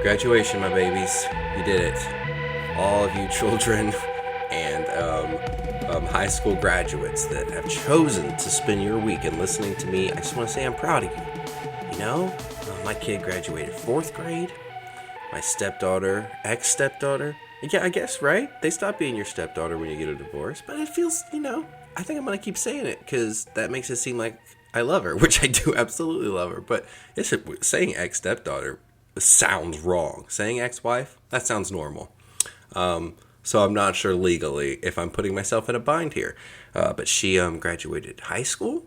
Graduation, my babies. You did it. All of you children and high school graduates that have chosen to spend your weekend listening to me, I just want to say I'm proud of you. You know, my kid graduated 4th grade. My stepdaughter, ex-stepdaughter. Yeah, I guess, right? They stop being your stepdaughter when you get a divorce. But it feels, I think I'm going to keep saying it because that makes it seem like I love her, which I do absolutely love her. But saying ex-stepdaughter sounds wrong. Saying ex-wife, that sounds normal. So I'm not sure legally if I'm putting myself in a bind here. But she graduated high school.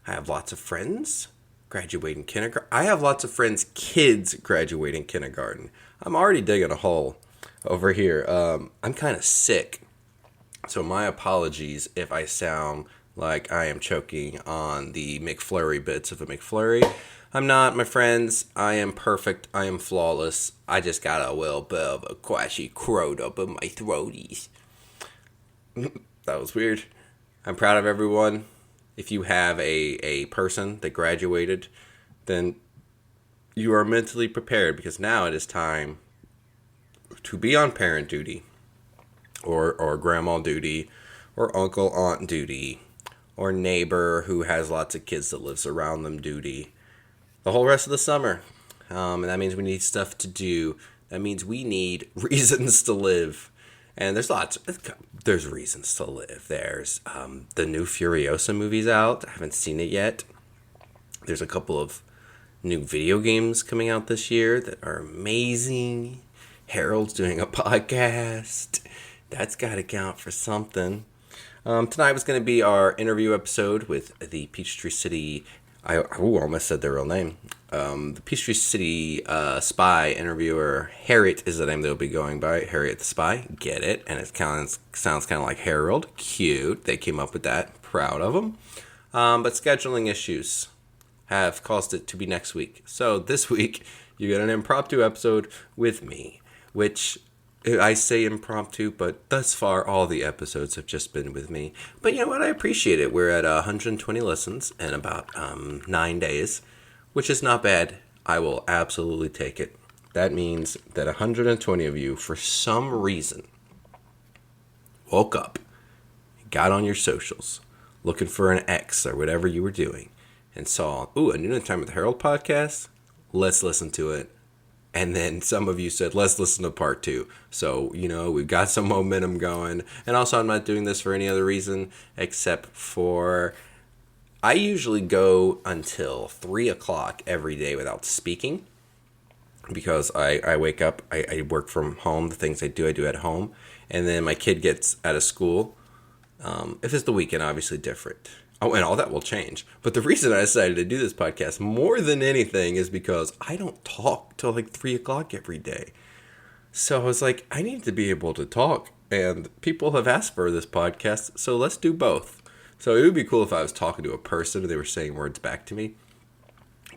I have lots of friends graduating kindergarten. I have lots of friends' kids graduating kindergarten. I'm already digging a hole over here. I'm kind of sick. So my apologies if I sound like I am choking on the McFlurry bits of a McFlurry. I'm not, my friends. I am perfect. I am flawless. I just got a little bit of a quashy crowed up in my throaties. That was weird. I'm proud of everyone. If you have a person that graduated, then you are mentally prepared because now it is time to be on parent duty or grandma duty or uncle, aunt duty or neighbor who has lots of kids that lives around them duty. The whole rest of the summer. And that means we need stuff to do. That means we need reasons to live. And there's reasons to live. There's the new Furiosa movie's out. I haven't seen it yet. There's a couple of new video games coming out this year that are amazing. Harold's doing a podcast. That's got to count for something. Tonight was going to be our interview episode with the Peachtree City... I almost said their real name. The Peachtree City spy interviewer, Harriet is the name they'll be going by. Harriet the Spy. Get it. And it sounds kind of like Harold. Cute. They came up with that. Proud of them. But scheduling issues have caused it to be next week. So this week, you get an impromptu episode with me, which... I say impromptu, but thus far, all the episodes have just been with me. But you know what? I appreciate it. We're at 120 listens in about 9 days, which is not bad. I will absolutely take it. That means that 120 of you, for some reason, woke up, got on your socials, looking for an X or whatever you were doing, and saw, a Noon Time with Harold podcast? Let's listen to it. And then some of you said, let's listen to part 2. So, we've got some momentum going. And also, I'm not doing this for any other reason except for I usually go until 3 o'clock every day without speaking. Because I wake up, I work from home. The things I do at home. And then my kid gets out of school. If it's the weekend, obviously different. Oh, and all that will change. But the reason I decided to do this podcast more than anything is because I don't talk till like 3 o'clock every day. So I was like, I need to be able to talk. And people have asked for this podcast, so let's do both. So it would be cool if I was talking to a person and they were saying words back to me.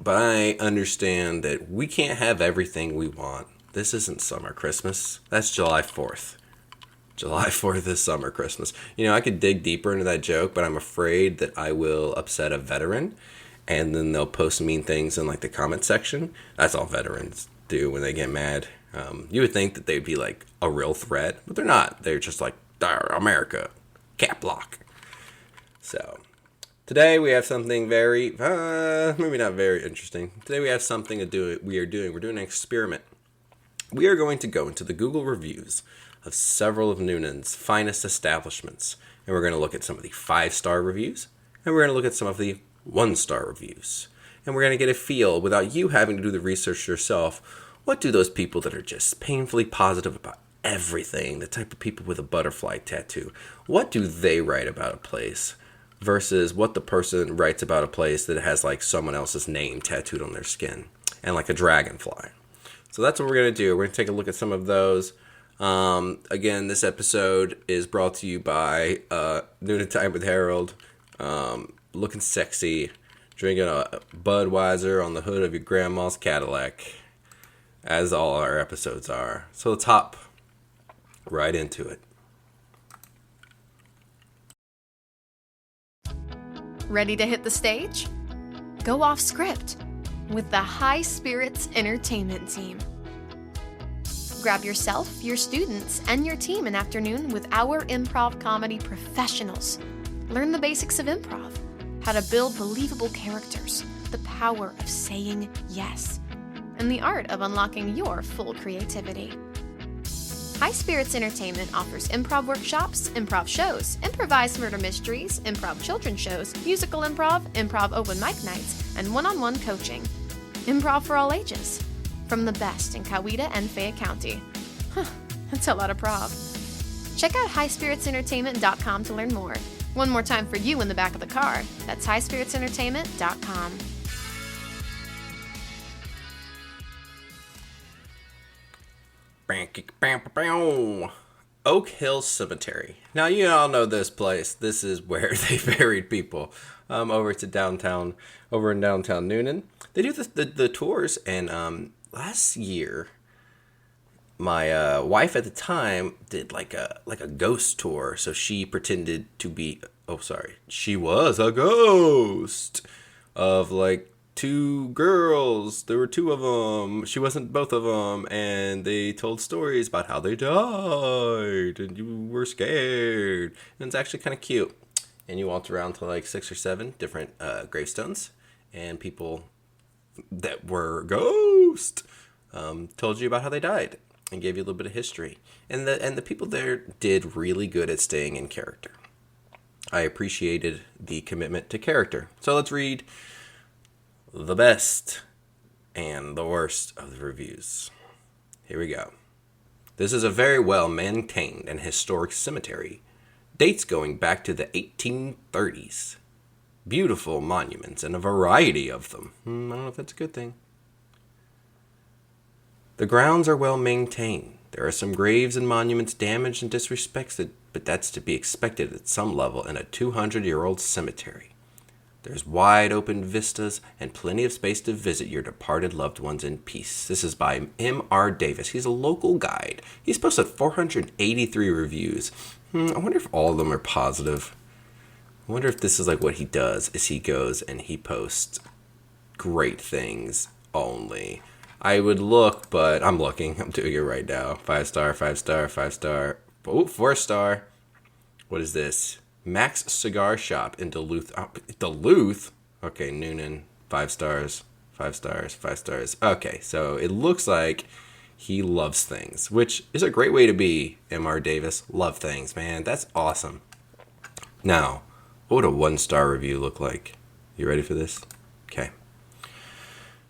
But I understand that we can't have everything we want. This isn't summer Christmas. That's July 4th. July 4th is summer Christmas. I could dig deeper into that joke, but I'm afraid that I will upset a veteran, and then they'll post mean things in like the comment section. That's all veterans do when they get mad. You would think that they'd be like a real threat, but they're not. They're just like, America, cap lock. So today we have something very, maybe not very interesting. Today we have something to do. We're doing an experiment. We are going to go into the Google reviews of several of Noonan's finest establishments. And we're going to look at some of the 5-star reviews. And we're going to look at some of the 1-star reviews. And we're going to get a feel, without you having to do the research yourself, what do those people that are just painfully positive about everything, the type of people with a butterfly tattoo, what do they write about a place versus what the person writes about a place that has like someone else's name tattooed on their skin and like a dragonfly. So that's what we're going to do. We're going to take a look at some of those. Again, this episode is brought to you by Noon Time with Harold. Looking sexy, drinking a Budweiser on the hood of your grandma's Cadillac, as all our episodes are. So let's hop right into it. Ready to hit the stage? Go off script with the High Spirits Entertainment Team. Grab yourself, your students, and your team an afternoon with our improv comedy professionals. Learn the basics of improv, how to build believable characters, the power of saying yes, and the art of unlocking your full creativity. High Spirits Entertainment offers improv workshops, improv shows, improvised murder mysteries, improv children's shows, musical improv, improv open mic nights, and one-on-one coaching. Improv for all ages, from the best in Coweta and Fayette County. That's a lot of prov. Check out highspiritsentertainment.com to learn more. One more time for you in the back of the car. That's highspiritsentertainment.com. Oak Hill Cemetery. Now, you all know this place. This is where they buried people. Over in downtown Noonan. They do the tours, and last year, my wife at the time did like a ghost tour. So she pretended to be. She was a ghost of like two girls. There were two of them. She wasn't both of them, and they told stories about how they died, and you were scared. And it's actually kind of cute. And you walked around to like 6 or 7 different gravestones, and people that were ghosts told you about how they died and gave you a little bit of history. And the people there did really good at staying in character. I appreciated the commitment to character. So let's read the best and the worst of the reviews. Here we go. This is a very well maintained and historic cemetery. Dates going back to the 1830s. Beautiful monuments and a variety of them. I don't know if that's a good thing. The grounds are well maintained. There are some graves and monuments damaged and disrespected, but that's to be expected at some level in a 200-year-old cemetery. There's wide open vistas and plenty of space to visit your departed loved ones in peace. This is by M.R. Davis. He's a local guide. He's posted 483 reviews. I wonder if all of them are positive. I wonder if this is like what he does is he goes and he posts great things only. I would look, but I'm looking. I'm doing it right now. 5-star, 5-star, 5-star. Oh, 4-star. What is this? Max Cigar Shop in Duluth. Duluth? Okay, Noonan. 5 stars, 5 stars, 5 stars. Okay, so it looks like he loves things, which is a great way to be, M.R. Davis. Love things, man. That's awesome. Now, what would a 1-star review look like? You ready for this? Okay.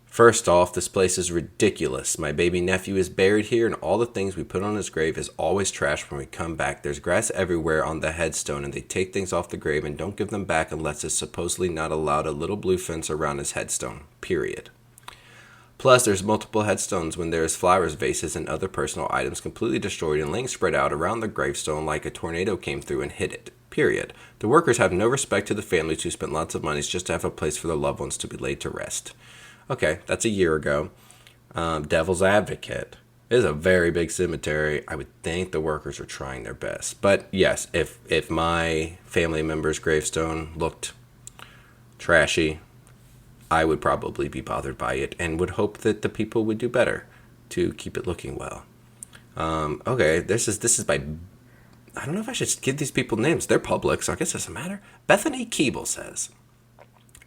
First off, this place is ridiculous. My baby nephew is buried here, and all the things we put on his grave is always trash when we come back. There's grass everywhere on the headstone, and they take things off the grave and don't give them back unless it's supposedly not allowed a little blue fence around his headstone. Period. Plus, there's multiple headstones when there's flowers, vases, and other personal items completely destroyed and laying spread out around the gravestone like a tornado came through and hit it. Period. The workers have no respect to the families who spent lots of money just to have a place for their loved ones to be laid to rest. Okay, that's a year ago. Devil's Advocate. It is a very big cemetery. I would think the workers are trying their best. But yes, if my family member's gravestone looked trashy, I would probably be bothered by it and would hope that the people would do better to keep it looking well. Okay, this is by... I don't know if I should give these people names. They're public, so I guess it doesn't matter. Bethany Keeble says,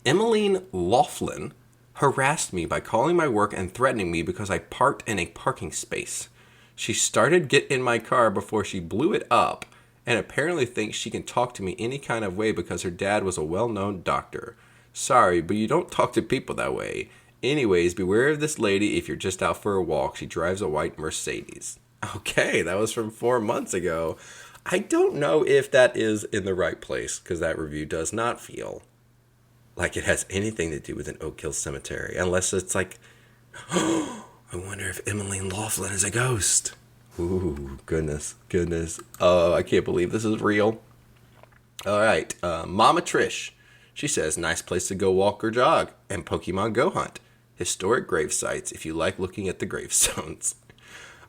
Emmeline Laughlin harassed me by calling my work and threatening me because I parked in a parking space. She started get in my car before she blew it up and apparently thinks she can talk to me any kind of way because her dad was a well-known doctor. Sorry, but you don't talk to people that way. Anyways, beware of this lady if you're just out for a walk. She drives a white Mercedes. Okay, that was from 4 months ago. I don't know if that is in the right place because that review does not feel like it has anything to do with an Oak Hill Cemetery, unless it's like, oh, I wonder if Emmeline Laughlin is a ghost. Ooh, goodness. Oh, I can't believe this is real. All right, Mama Trish. She says, nice place to go walk or jog and Pokemon Go hunt. Historic grave sites if you like looking at the gravestones.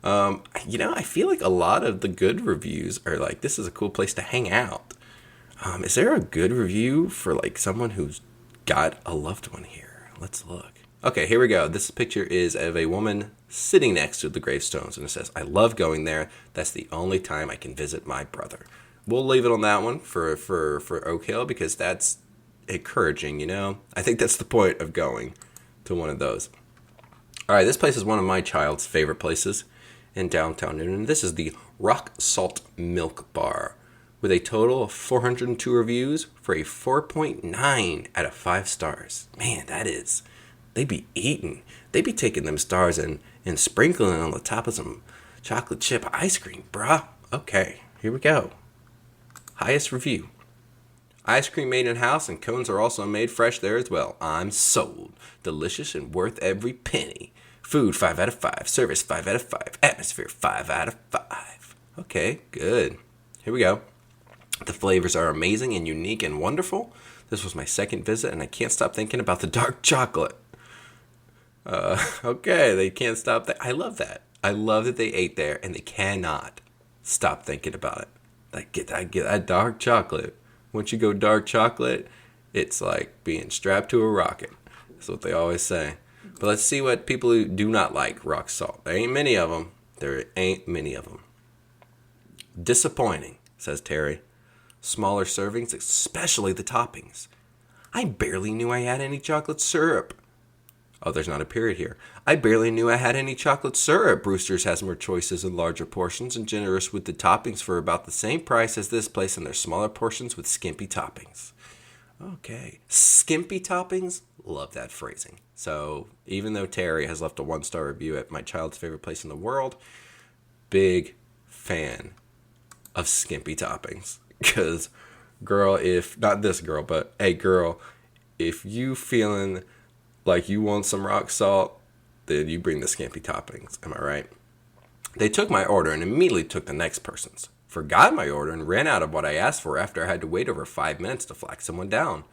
I feel like a lot of the good reviews are like, this is a cool place to hang out. Is there a good review for like someone who's got a loved one here? Let's look. Okay, here we go. This picture is of a woman sitting next to the gravestones, and it says, "I love going there. That's the only time I can visit my brother." We'll leave it on that one for Oak Hill because that's encouraging, you know? I think that's the point of going to one of those. All right, this place is one of my child's favorite places in downtown Newnan. This is the Rock Salt Milk Bar with a total of 402 reviews for a 4.9 out of 5 stars. Man, that is... They be eating. They be taking them stars and sprinkling on the top of some chocolate chip ice cream, bruh. Okay, here we go. Highest review. Ice cream made in-house and cones are also made fresh there as well. I'm sold. Delicious and worth every penny. Food 5 out of 5. Service 5 out of 5. Atmosphere 5 out of 5. Okay, good. Here we go. The flavors are amazing and unique and wonderful. This was my second visit and I can't stop thinking about the dark chocolate. Okay, they can't stop that. I love that. I love that they ate there and they cannot stop thinking about it. I get that dark chocolate. Once you go dark chocolate, it's like being strapped to a rocket. That's what they always say. But let's see what people who do not like rock salt. There ain't many of them. Disappointing, says Terry. Smaller servings, especially the toppings. I barely knew I had any chocolate syrup. Oh, there's not a period here. I barely knew I had any chocolate syrup. Brewster's has more choices and larger portions and generous with the toppings for about the same price as this place, and their smaller portions with skimpy toppings. Okay. Skimpy toppings? Love that phrasing. So even though Terry has left a 1-star review at my child's favorite place in the world, big fan of skimpy toppings. Because, girl, if, not this girl, but hey, girl, if you feeling like you want some rock salt, then you bring the skimpy toppings. Am I right? They took my order and immediately took the next person's. Forgot my order and ran out of what I asked for after I had to wait over 5 minutes to flag someone down.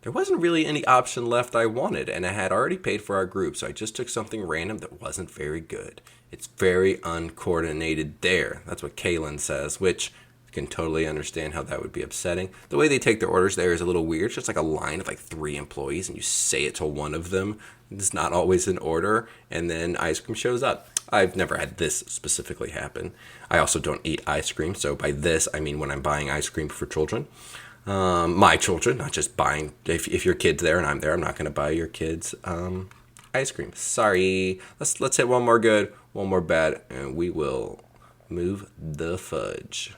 There wasn't really any option left I wanted, and I had already paid for our group, so I just took something random that wasn't very good. It's very uncoordinated there. That's what Kaylin says, which I can totally understand how that would be upsetting. The way they take their orders there is a little weird. It's just like a line of like 3 employees, and you say it to one of them. It's not always in order, and then ice cream shows up. I've never had this specifically happen. I also don't eat ice cream, so by this, I mean when I'm buying ice cream for children. My children, not just buying, if your kid's there and I'm there, I'm not going to buy your kids ice cream. Sorry. Let's hit one more good, one more bad, and we will move the fudge.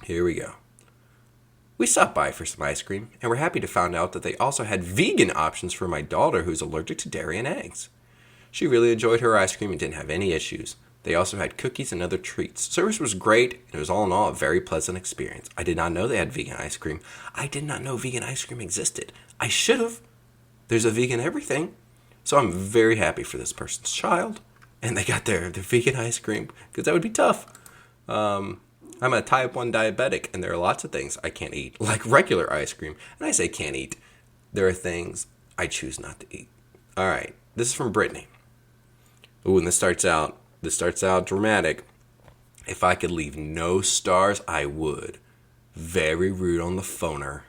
Here we go. We stopped by for some ice cream, and we're happy to find out that they also had vegan options for my daughter who's allergic to dairy and eggs. She really enjoyed her ice cream and didn't have any issues. They also had cookies and other treats. Service was great, and it was all in all a very pleasant experience. I did not know they had vegan ice cream. I did not know vegan ice cream existed. I should have. There's a vegan everything. So I'm very happy for this person's child, and they got their vegan ice cream, because that would be tough. I'm a type 1 diabetic, and there are lots of things I can't eat, like regular ice cream. And I say can't eat. There are things I choose not to eat. All right, this is from Brittany. Ooh, and this starts out dramatic. If I could leave no stars, I would. Very rude on the phoner.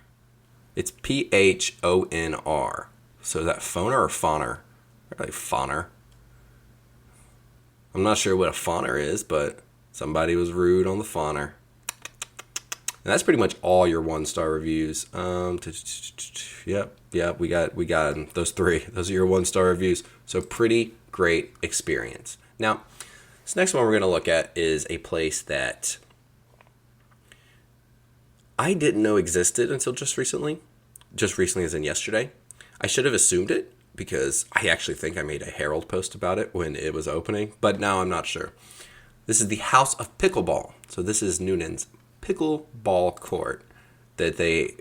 It's PHONR. So is that phoner or phoner? Probably phoner. I'm not sure what a phoner is, but somebody was rude on the phoner. And that's pretty much all your 1-star reviews. Yep, we got those 3. Those are your 1-star reviews. So pretty great experience. Now, this next one we're going to look at is a place that I didn't know existed until just recently. Just recently as in yesterday. I should have assumed it because I actually think I made a Herald post about it when it was opening, but now I'm not sure. This is the House of Pickleball. So this is Noonan's pickleball court that they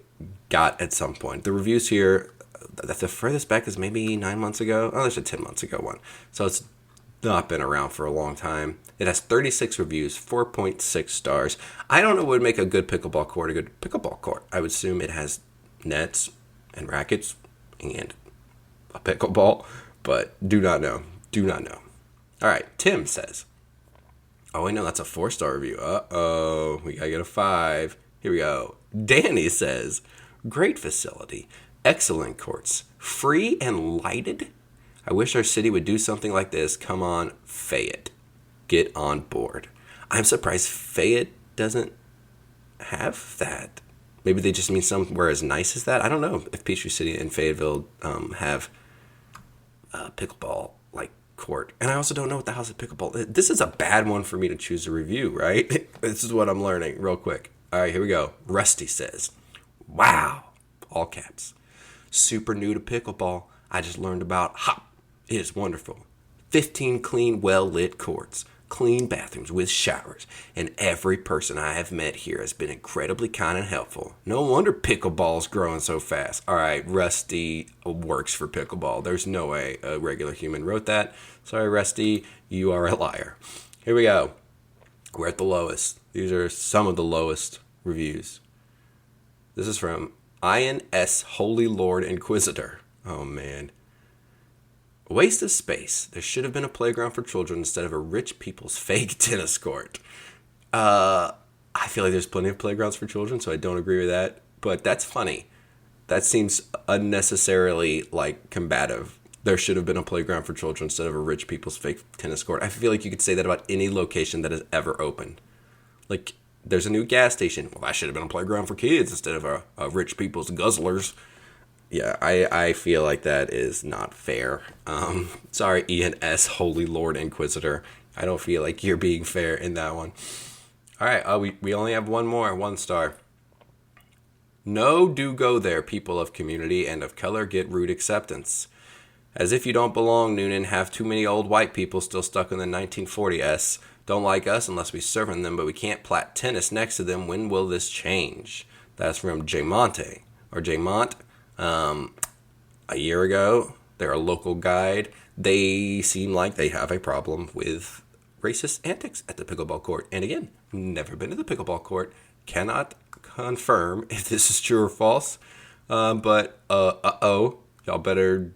got at some point. The reviews here, the furthest back is maybe 9 months ago. Oh, there's a 10 months ago one. So it's not been around for a long time. It has 36 reviews, 4.6 stars. I don't know what would make a good pickleball court a good pickleball court. I would assume it has nets and rackets and a pickleball, but do not know. All right, Tim says, oh, wait, no, that's a 4-star review. Uh-oh, we gotta get a 5. Here we go. Danny says, great facility. Excellent courts. Free and lighted? I wish our city would do something like this. Come on, Fayette. Get on board. I'm surprised Fayette doesn't have that. Maybe they just mean somewhere as nice as that. I don't know if Peachtree City and Fayetteville have pickleball like court. And I also don't know what the hell's a pickleball. This is a bad one for me to choose a review, right? This is what I'm learning real quick. All right, here we go. Rusty says, wow, all caps. Super new to pickleball. I just learned about hop. It is wonderful. 15 clean, well-lit courts. Clean bathrooms with showers. And every person I have met here has been incredibly kind and helpful. No wonder pickleball's growing so fast. All right, Rusty works for pickleball. There's no way a regular human wrote that. Sorry, Rusty, you are a liar. Here we go. We're at the lowest. These are some of the lowest reviews. This is from INS Holy Lord Inquisitor. Oh, man. Waste of space. There should have been a playground for children instead of a rich people's fake tennis court. I feel like there's plenty of playgrounds for children, so I don't agree with that. But that's funny. That seems unnecessarily, combative. There should have been a playground for children instead of a rich people's fake tennis court. I feel like you could say that about any location that has ever opened. There's a new gas station. Well, that should have been a playground for kids instead of a rich people's guzzlers. Yeah, I feel like that is not fair. Sorry, ENS, Holy Lord Inquisitor. I don't feel like you're being fair in that one. All right, we only have one more, 1 star. No, do go there, people of community and of color get rude acceptance. As if you don't belong, Noonan, have too many old white people still stuck in the 1940s. Don't like us unless we serving them, but we can't plat tennis next to them. When will this change? That's from Jmonte, or Jmont. A year ago, they're a local guide. They seem like they have a problem with racist antics at the pickleball court. And again, never been to the pickleball court. Cannot confirm if this is true or false. But y'all better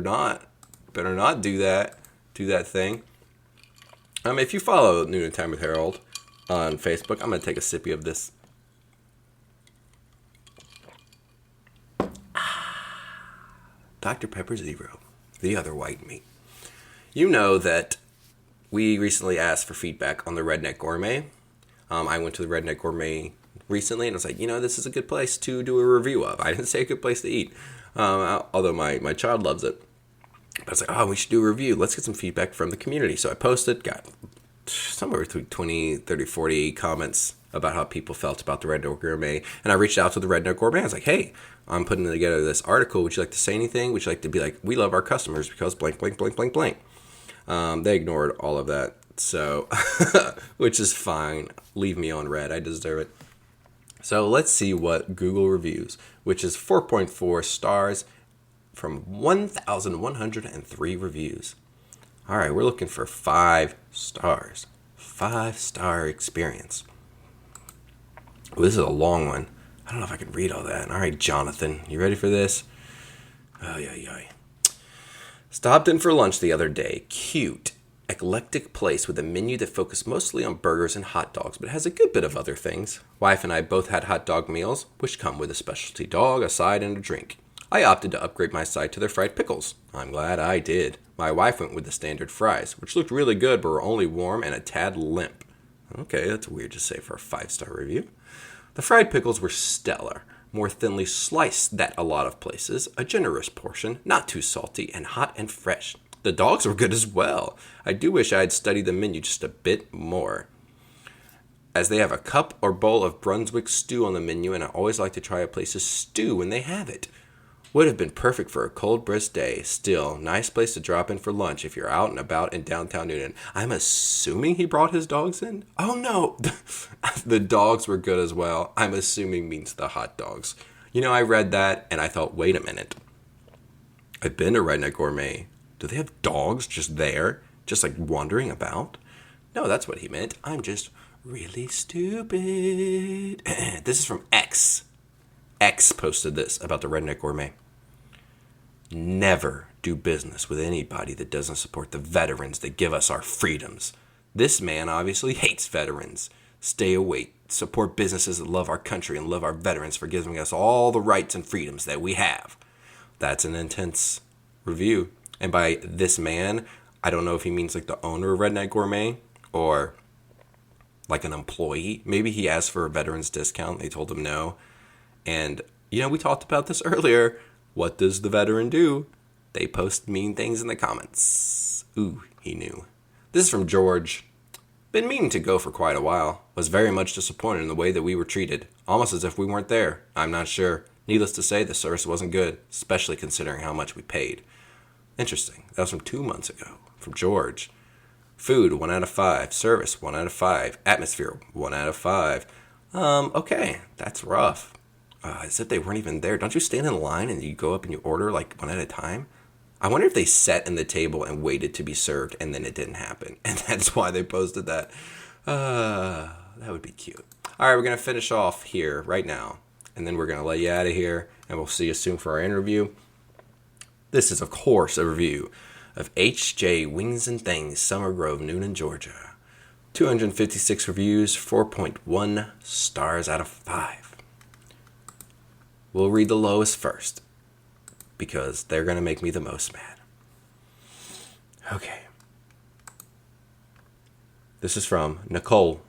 not do that thing. If you follow Noonan Time with Harold on Facebook, I'm gonna take a sippy of this. Dr. Pepper Zero, the other white meat. You know that we recently asked for feedback on the Redneck Gourmet. I went to the Redneck Gourmet recently and I was like, this is a good place to do a review of. I didn't say a good place to eat, although my child loves it. But I was like, we should do a review. Let's get some feedback from the community. So I posted, got somewhere between 20, 30, 40 comments about how people felt about the Redneck Gourmet. And I reached out to the Redneck Gourmet. I was like, hey, I'm putting together this article. Would you like to say anything? Would you like to be like, we love our customers because blank, blank, blank, blank, blank. They ignored all of that. So, which is fine. Leave me on red. I deserve it. So let's see what Google reviews, which is 4.4 stars from 1,103 reviews. All right, we're looking for 5 stars. 5-star experience. Ooh, this is a long one. I don't know if I can read all that. All right, Jonathan, you ready for this? Oh, yeah. Stopped in for lunch the other day. Cute, eclectic place with a menu that focused mostly on burgers and hot dogs, but has a good bit of other things. Wife and I both had hot dog meals, which come with a specialty dog, a side, and a drink. I opted to upgrade my side to their fried pickles. I'm glad I did. My wife went with the standard fries, which looked really good but were only warm and a tad limp. Okay, that's weird to say for a 5-star review. The fried pickles were stellar, more thinly sliced than a lot of places, a generous portion, not too salty, and hot and fresh. The dogs were good as well. I do wish I had studied the menu just a bit more, as they have a cup or bowl of Brunswick stew on the menu, and I always like to try a place's stew when they have it. Would have been perfect for a cold, brisk day. Still, nice place to drop in for lunch if you're out and about in downtown Noonan. I'm assuming he brought his dogs in? Oh, no. The dogs were good as well. I'm assuming means the hot dogs. I read that and I thought, wait a minute. I've been to Redneck Gourmet. Do they have dogs just there? Just wandering about? No, that's what he meant. I'm just really stupid. This is from X. X posted this about the Redneck Gourmet. Never do business with anybody that doesn't support the veterans that give us our freedoms. This man obviously hates veterans. Stay away support businesses that love our country and love our veterans for giving us all the rights and freedoms that we have. That's an intense review. And by this man, I don't know if he means like the owner of Redneck Gourmet or like an employee. Maybe he asked for a veterans discount. They told him no. And, we talked about this earlier. What does the veteran do? They post mean things in the comments. Ooh, he knew. This is from George. Been meaning to go for quite a while. Was very much disappointed in the way that we were treated. Almost as if we weren't there. I'm not sure. Needless to say, the service wasn't good, especially considering how much we paid. Interesting. That was from 2 months ago. From George. Food, 1 out of 5. Service, 1 out of 5. Atmosphere, 1 out of 5. Okay. That's rough. As if they weren't even there. Don't you stand in line and you go up and you order like one at a time? I wonder if they sat in the table and waited to be served and then it didn't happen. And that's why they posted that. That would be cute. All right, we're going to finish off here right now. And then we're going to let you out of here. And we'll see you soon for our interview. This is, of course, a review of H.J. Wings and Things, Summer Grove, Noonan, Georgia. 256 reviews, 4.1 stars out of 5. We'll read the lowest first, because they're going to make me the most mad. Okay. This is from Nicole.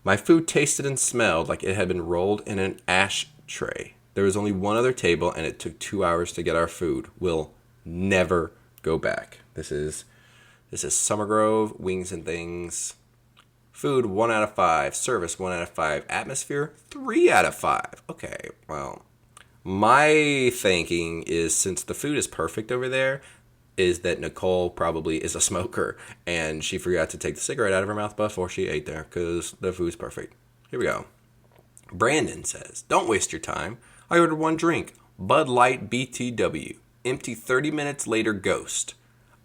My food tasted and smelled like it had been rolled in an ashtray. There was only one other table, and it took 2 hours to get our food. We'll never go back. This is Summer Grove, Wings and Things. Food, 1 out of 5. Service, 1 out of 5. Atmosphere, 3 out of 5. Okay, well, my thinking is since the food is perfect over there, is that Nicole probably is a smoker, and she forgot to take the cigarette out of her mouth before she ate there, because the food's perfect. Here we go. Brandon says, don't waste your time. I ordered 1 drink, Bud Light BTW. Empty 30 minutes later, ghost.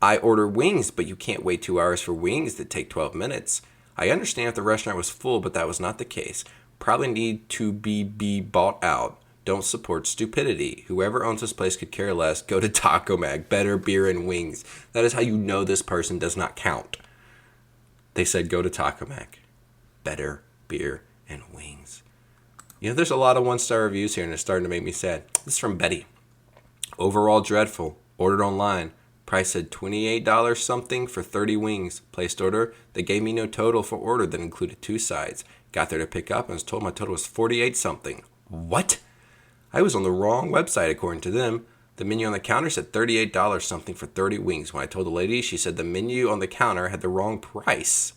I order wings, but you can't wait 2 hours for wings that take 12 minutes. I understand if the restaurant was full, but that was not the case. Probably need to be bought out. Don't support stupidity. Whoever owns this place could care less. Go to Taco Mag. Better beer and wings. That is how you know this person does not count. They said go to Taco Mag. Better beer and wings. There's a lot of 1-star reviews here, and it's starting to make me sad. This is from Betty. Overall dreadful. Ordered online. Price said $28 something for 30 wings. Placed order. They gave me no total for order that included 2 sides. Got there to pick up and was told my total was 48 something. What? I was on the wrong website according to them. The menu on the counter said $38 something for 30 wings. When I told the lady, she said the menu on the counter had the wrong price.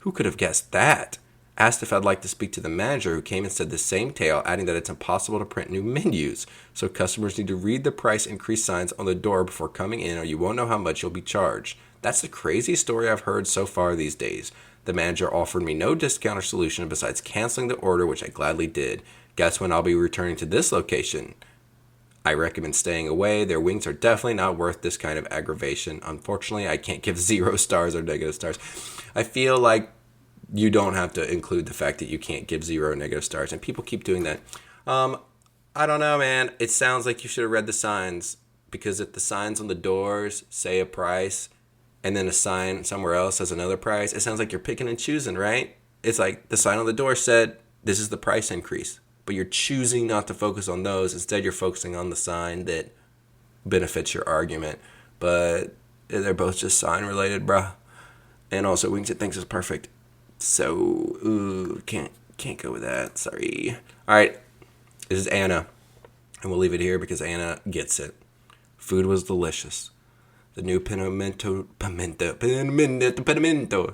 Who could have guessed that? Asked if I'd like to speak to the manager, who came and said the same tale, adding that it's impossible to print new menus. So customers need to read the price increase signs on the door before coming in, or you won't know how much you'll be charged. That's the craziest story I've heard so far these days. The manager offered me no discount or solution besides canceling the order, which I gladly did. Guess when I'll be returning to this location? I recommend staying away. Their wings are definitely not worth this kind of aggravation. Unfortunately, I can't give 0 stars or negative stars. I feel like you don't have to include the fact that you can't give 0 negative stars, and people keep doing that. I don't know, man. It sounds like you should have read the signs, because if the signs on the doors say a price and then a sign somewhere else has another price, it sounds like you're picking and choosing, right? It's like the sign on the door said, this is the price increase, but you're choosing not to focus on those. Instead, you're focusing on the sign that benefits your argument. But they're both just sign related, bruh. And also, Wings It Thinks is perfect. So, can't go with that. Sorry. All right. This is Anna. And we'll leave it here because Anna gets it. Food was delicious. The new pimento,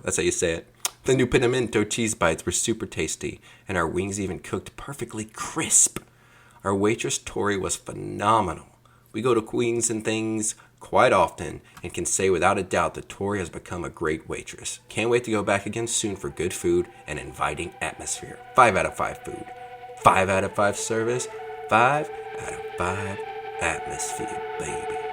that's how you say it. The new pimento cheese bites were super tasty, and our wings even cooked perfectly crisp. Our waitress, Tori, was phenomenal. We go to Wings and Things quite often and can say without a doubt that Tori has become a great waitress. Can't wait to go back again soon for good food and inviting atmosphere. 5 out of 5 food. 5 out of 5 service. 5 out of 5 atmosphere, baby.